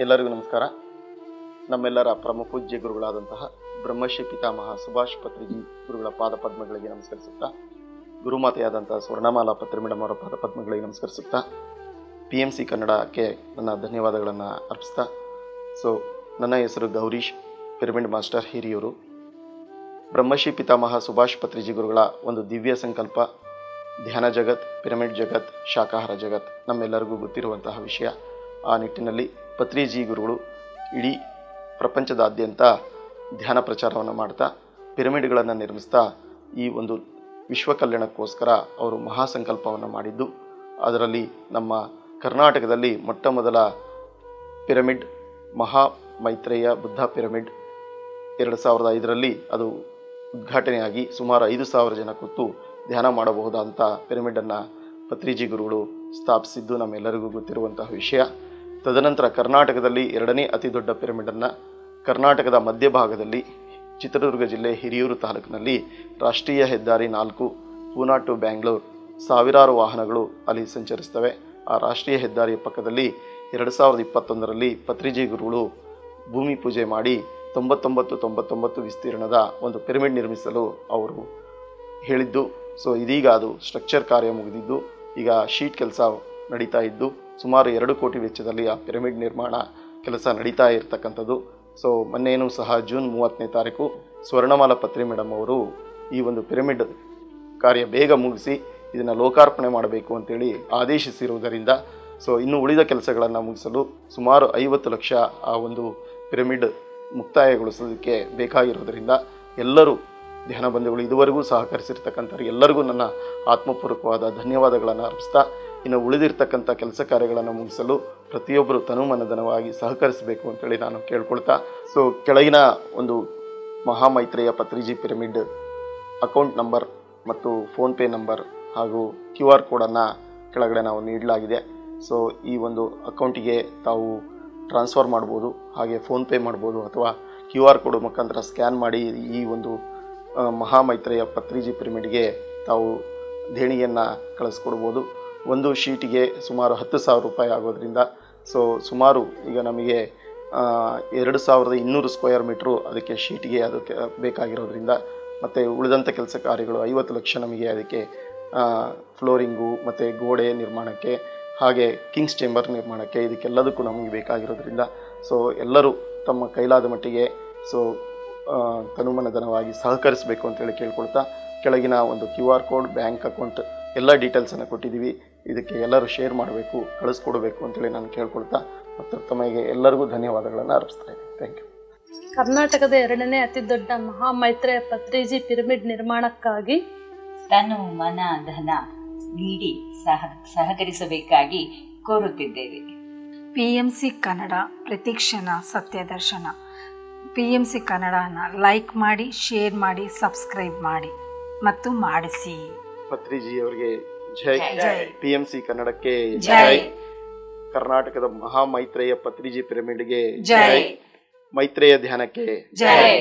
ಎಲ್ಲರಿಗೂ ನಮಸ್ಕಾರ. ನಮ್ಮೆಲ್ಲರ ಪರಮ ಪೂಜ್ಯ ಗುರುಗಳಾದಂತಹ ಬ್ರಹ್ಮಶ್ರೀ ಪಿತಾಮಹ ಸುಭಾಷ್ ಪತ್ರಿಜಿ ಗುರುಗಳ ಪಾದಪದ್ಮಗಳಿಗೆ ನಮಸ್ಕರಿಸುತ್ತಾ, ಗುರುಮಾತೆಯಾದಂತಹ ಸ್ವರ್ಣಮಾಲಾ ಪತ್ರಿ ಮೇಡಮ್ ಅವರ ಪಾದಪದ್ಮಗಳಿಗೆ ನಮಸ್ಕರಿಸುತ್ತಾ, PMC ಕನ್ನಡಕ್ಕೆ ನನ್ನ ಧನ್ಯವಾದಗಳನ್ನು ಅರ್ಪಿಸ್ತಾ. ನನ್ನ ಹೆಸರು ಗೌರೀಶ್, ಪಿರಮಿಡ್ ಮಾಸ್ಟರ್ ಹಿರಿಯೂರು. ಬ್ರಹ್ಮಶ್ರೀ ಪಿತಾಮಹ ಸುಭಾಷ್ ಪತ್ರಿಜಿ ಗುರುಗಳ ಒಂದು ದಿವ್ಯ ಸಂಕಲ್ಪ, ಧ್ಯಾನ ಜಗತ್, ಪಿರಮಿಡ್ ಜಗತ್, ಶಾಕಾಹಾರ ಜಗತ್ ನಮ್ಮೆಲ್ಲರಿಗೂ ಗೊತ್ತಿರುವಂತಹ ವಿಷಯ. ಆ ನಿಟ್ಟಿನಲ್ಲಿ ಪತ್ರಿಜಿ ಗುರುಗಳು ಇಡೀ ಪ್ರಪಂಚದಾದ್ಯಂತ ಧ್ಯಾನ ಪ್ರಚಾರವನ್ನು ಮಾಡ್ತಾ, ಪಿರಮಿಡ್ಗಳನ್ನು ನಿರ್ಮಿಸ್ತಾ ಈ ಒಂದು ವಿಶ್ವ ಕಲ್ಯಾಣಕ್ಕೋಸ್ಕರ ಅವರು ಮಹಾಸಂಕಲ್ಪವನ್ನು ಮಾಡಿದ್ದು. ಅದರಲ್ಲಿ ನಮ್ಮ ಕರ್ನಾಟಕದಲ್ಲಿ ಮೊಟ್ಟ ಮೊದಲ ಪಿರಮಿಡ್ ಮಹಾ ಮೈತ್ರೇಯ ಬುದ್ಧ ಪಿರಮಿಡ್ 2005ರಲ್ಲಿ ಅದು ಉದ್ಘಾಟನೆಯಾಗಿ ಸುಮಾರು 5,000 ಜನ ಕೂತು ಧ್ಯಾನ ಮಾಡಬಹುದಾದಂಥ ಪಿರಮಿಡನ್ನು ಪತ್ರಿಜಿ ಗುರುಗಳು ಸ್ಥಾಪಿಸಿದ್ದು ನಮ್ಮೆಲ್ಲರಿಗೂ ಗೊತ್ತಿರುವಂತಹ ವಿಷಯ. ತದನಂತರ ಕರ್ನಾಟಕದಲ್ಲಿ 2ನೇ ಅತಿ ದೊಡ್ಡ ಪಿರಮಿಡನ್ನು ಕರ್ನಾಟಕದ ಮಧ್ಯಭಾಗದಲ್ಲಿ ಚಿತ್ರದುರ್ಗ ಜಿಲ್ಲೆ ಹಿರಿಯೂರು ತಾಲೂಕಿನಲ್ಲಿ ರಾಷ್ಟ್ರೀಯ ಹೆದ್ದಾರಿ 4 ಪೂನಾ ಟು ಬ್ಯಾಂಗ್ಳೂರ್ ಸಾವಿರಾರು ವಾಹನಗಳು ಅಲ್ಲಿ ಸಂಚರಿಸ್ತವೆ. ಆ ರಾಷ್ಟ್ರೀಯ ಹೆದ್ದಾರಿಯ ಪಕ್ಕದಲ್ಲಿ 2021ರಲ್ಲಿ ಪತ್ರಿಜಿ ಗುರುಗಳು ಭೂಮಿ ಪೂಜೆ ಮಾಡಿ 99 ವಿಸ್ತೀರ್ಣದ ಒಂದು ಪಿರಮಿಡ್ ನಿರ್ಮಿಸಲು ಅವರು ಹೇಳಿದ್ದು. ಇದೀಗ ಅದು ಸ್ಟ್ರಕ್ಚರ್ ಕಾರ್ಯ ಮುಗಿದಿದ್ದು, ಈಗ ಶೀಟ್ ಕೆಲಸ ನಡೀತಾ ಇದ್ದು ಸುಮಾರು 2 ಕೋಟಿ ವೆಚ್ಚದಲ್ಲಿ ಆ ಪಿರಮಿಡ್ ನಿರ್ಮಾಣ ಕೆಲಸ ನಡೀತಾ ಇರತಕ್ಕಂಥದ್ದು. ಮೊನ್ನೆಯೂ ಸಹ ಜೂನ್ 30ನೇ ತಾರೀಕು ಸ್ವರ್ಣಮಾಲಾ ಪತ್ರಿ ಮೇಡಮ್ ಅವರು ಈ ಒಂದು ಪಿರಮಿಡ್ ಕಾರ್ಯ ಬೇಗ ಮುಗಿಸಿ ಇದನ್ನು ಲೋಕಾರ್ಪಣೆ ಮಾಡಬೇಕು ಅಂತೇಳಿ ಆದೇಶಿಸಿರುವುದರಿಂದ ಇನ್ನು ಉಳಿದ ಕೆಲಸಗಳನ್ನು ಮುಗಿಸಲು ಸುಮಾರು 50 ಲಕ್ಷ ಆ ಒಂದು ಪಿರಮಿಡ್ ಮುಕ್ತಾಯಗೊಳಿಸೋದಕ್ಕೆ ಬೇಕಾಗಿರೋದರಿಂದ ಎಲ್ಲರೂ ಧ್ಯಾನ ಬಂಧುಗಳು ಇದುವರೆಗೂ ಸಹಕರಿಸಿರ್ತಕ್ಕಂಥ ಎಲ್ಲರಿಗೂ ನನ್ನ ಆತ್ಮಪೂರ್ವಕವಾದ ಧನ್ಯವಾದಗಳನ್ನು ಅರ್ಪಿಸ್ತಾ, ಇನ್ನು ಉಳಿದಿರ್ತಕ್ಕಂಥ ಕೆಲಸ ಕಾರ್ಯಗಳನ್ನು ಮುಗಿಸಲು ಪ್ರತಿಯೊಬ್ಬರು ತನುಮನಧನವಾಗಿ ಸಹಕರಿಸಬೇಕು ಅಂತೇಳಿ ನಾನು ಕೇಳ್ಕೊಳ್ತಾ, ಕೆಳಗಿನ ಒಂದು ಮಹಾಮೈತ್ರೇಯ ಪತ್ರಿಜಿ ಪಿರಮಿಡ್ ಅಕೌಂಟ್ ನಂಬರ್ ಮತ್ತು ಫೋನ್ಪೇ ನಂಬರ್ ಹಾಗೂ QR ಕೋಡನ್ನು ಕೆಳಗಡೆ ನಾವು ನೀಡಲಾಗಿದೆ. ಈ ಒಂದು ಅಕೌಂಟಿಗೆ ತಾವು ಟ್ರಾನ್ಸ್ಫರ್ ಮಾಡ್ಬೋದು, ಹಾಗೆ ಫೋನ್ಪೇ ಮಾಡ್ಬೋದು, ಅಥವಾ QR ಕೋಡ್ ಮುಖಾಂತರ ಸ್ಕ್ಯಾನ್ ಮಾಡಿ ಈ ಒಂದು ಮಹಾಮೈತ್ರೇಯ ಪತ್ರಿಜಿ ಪಿರಮಿಡ್ಗೆ ತಾವು ದೇಣಿಗೆಯನ್ನು ಕಳಿಸ್ಕೊಡ್ಬೋದು. ಒಂದು ಶೀಟಿಗೆ ಸುಮಾರು 10,000 ರೂಪಾಯಿ ಆಗೋದ್ರಿಂದ ಸುಮಾರು ಈಗ ನಮಗೆ 2,200 ಸ್ಕ್ವೇರ್ ಮೀಟ್ರು ಅದಕ್ಕೆ ಶೀಟಿಗೆ ಅದಕ್ಕೆ ಬೇಕಾಗಿರೋದ್ರಿಂದ, ಮತ್ತು ಉಳಿದಂಥ ಕೆಲಸ ಕಾರ್ಯಗಳು 50 ಲಕ್ಷ ನಮಗೆ ಅದಕ್ಕೆ ಫ್ಲೋರಿಂಗು ಮತ್ತು ಗೋಡೆ ನಿರ್ಮಾಣಕ್ಕೆ, ಹಾಗೆ ಕಿಂಗ್ಸ್ ಚೇಂಬರ್ ನಿರ್ಮಾಣಕ್ಕೆ, ಇದಕ್ಕೆಲ್ಲದಕ್ಕೂ ನಮಗೆ ಬೇಕಾಗಿರೋದ್ರಿಂದ ಎಲ್ಲರೂ ತಮ್ಮ ಕೈಲಾದ ಮಟ್ಟಿಗೆ ತನುಮನಧನವಾಗಿ ಸಹಕರಿಸಬೇಕು ಅಂತೇಳಿ ಕೇಳ್ಕೊಳ್ತಾ, ಕೆಳಗಿನ ಒಂದು QR ಕೋಡ್, ಬ್ಯಾಂಕ್ ಅಕೌಂಟ್ ಎಲ್ಲ ಡೀಟೇಲ್ಸನ್ನು ಕೊಟ್ಟಿದ್ದೀವಿ. ಇದಕ್ಕೆ ಎಲ್ಲರೂ ಶೇರ್ ಮಾಡಬೇಕು, ಕಳಿಸ್ಕೊಡ್ಬೇಕು ಅಂತೇಳಿ ನಾನು ಕೇಳ್ಕೊಳ್ತಾ ಮತ್ತು ತಮಗೆ ಎಲ್ಲರಿಗೂ ಧನ್ಯವಾದಗಳನ್ನು ಅರ್ಪಿಸ್ತಾ ಇದ್ದೀನಿ. Thank you. ಕರ್ನಾಟಕದ 2ನೇ ಅತಿ ದೊಡ್ಡ ಮಹಾಮೈತ್ರೇಯ ಪತ್ರಿಜಿ ಪಿರಮಿಡ್ ನಿರ್ಮಾಣಕ್ಕಾಗಿ ತನು ಮನ ಧನ ನೀಡಿ ಸಹಕರಿಸಬೇಕಾಗಿ ಕೋರುತ್ತಿದ್ದೇವೆ. PMC ಕನ್ನಡ ಪ್ರತಿಕ್ಷಣ ಸತ್ಯದರ್ಶನ. PMC ಕನ್ನಡನ ಲೈಕ್ ಮಾಡಿ, ಶೇರ್ ಮಾಡಿ, ಸಬ್ಸ್ಕ್ರೈಬ್ ಮಾಡಿ ಮತ್ತು ಮಾಡಿಸಿ. ಪತ್ರಿಜಿ ಅವರಿಗೆ ಜೈ. PMC ಕನ್ನಡಕ್ಕೆ ಜೈ. ಕರ್ನಾಟಕದ ಮಹಾಮೈತ್ರೇಯ ಪತ್ರಿಜಿ ಪಿರಮಿಡ್ಗೆ ಜೈ. ಮೈತ್ರೇಯ ಧ್ಯಾನಕ್ಕೆ ಜೈ.